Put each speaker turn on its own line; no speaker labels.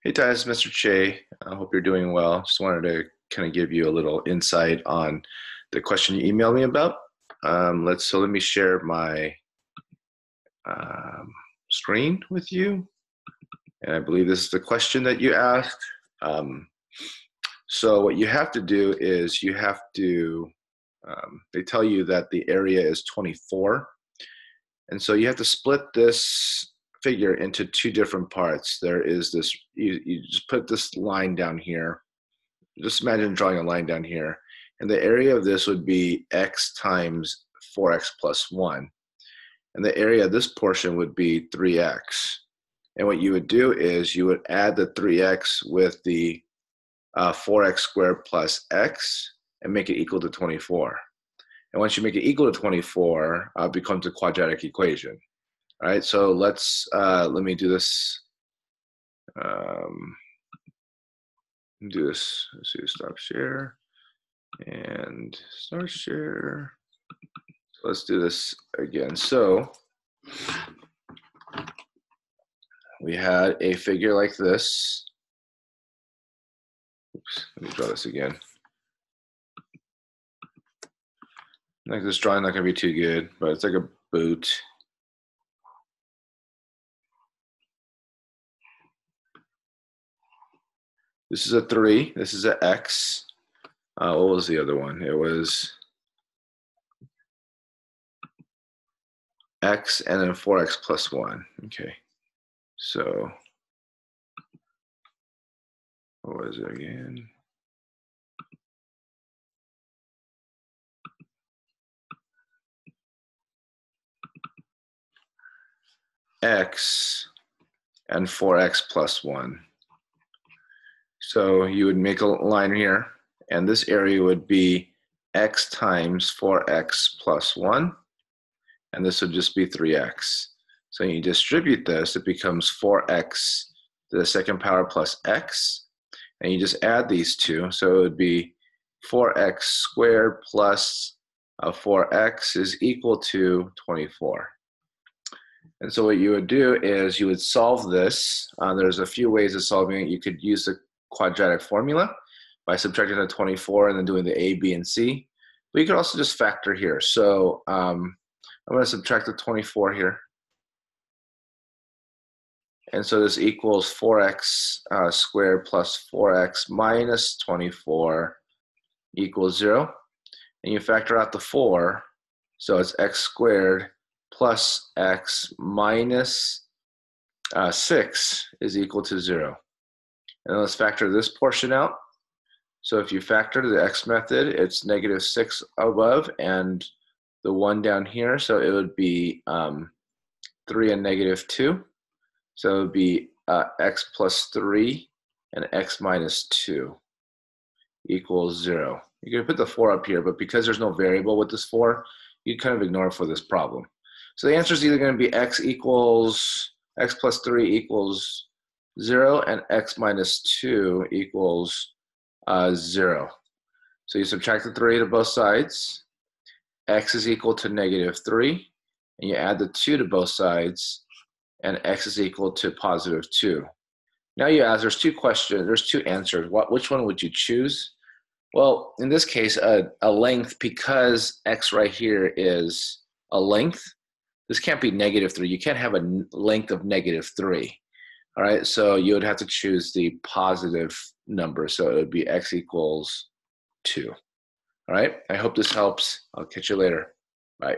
Hey, Tyus, Mr. Che. I hope you're doing well. Just wanted to kind of give you a little insight on the question you emailed me about. Let me share my um, screen with you, and I believe this is the question that you asked. Um, so what you have to do is you have to. They tell you that the area is 24, and so you have to split this figure into two different parts. There is this. You just put this line down here. Just imagine drawing a line down here. And the area of this would be x times 4x plus 1. And the area of this portion would be 3x. And what you would do is you would add the 3x with the 4x squared plus x and make it equal to 24. And once you make it equal to 24, it becomes a quadratic equation. All right, so let me do this. Let's do stop share and start share. So let's do this again. So we had a figure like this. Oops, let me draw this again. Like this drawing not gonna be too good, but it's like a boot. This is a 3. This is an x. What was the other one? It was x and then 4x plus 1. Okay. So what was it again? X and 4x plus 1. So you would make a line here, and this area would be x times 4x plus 1, and this would just be 3x. So you distribute this, it becomes 4x to the second power plus x, and you just add these two, so it would be 4x squared plus 4x is equal to 24. And so what you would do is you would solve this. There's a few ways of solving it. You could use the quadratic formula by subtracting the 24 and then doing the a, b, and c. But you could also just factor here. So I'm going to subtract the 24 here. And so this equals 4x squared plus 4x minus 24 equals 0. And you factor out the 4, so it's x squared plus x minus 6 is equal to 0. And let's factor this portion out. So if you factor the x method, it's negative 6 above and the 1 down here. So it would be 3 and negative 2. So it would be x plus 3 and x minus 2 equals 0. You can put the 4 up here, but because there's no variable with this 4, you kind of ignore it for this problem. So the answer is either going to be x plus 3 equals 0 and x minus 2 equals 0. So you subtract the 3 to both sides. X is equal to negative 3. And you add the 2 to both sides. And x is equal to positive 2. Now you ask, there's two answers. Which one would you choose? Well, in this case, a length, because x right here is a length, this can't be negative 3. You can't have a length of negative 3. All right, so you would have to choose the positive number. So it would be x equals 2. All right, I hope this helps. I'll catch you later. Bye.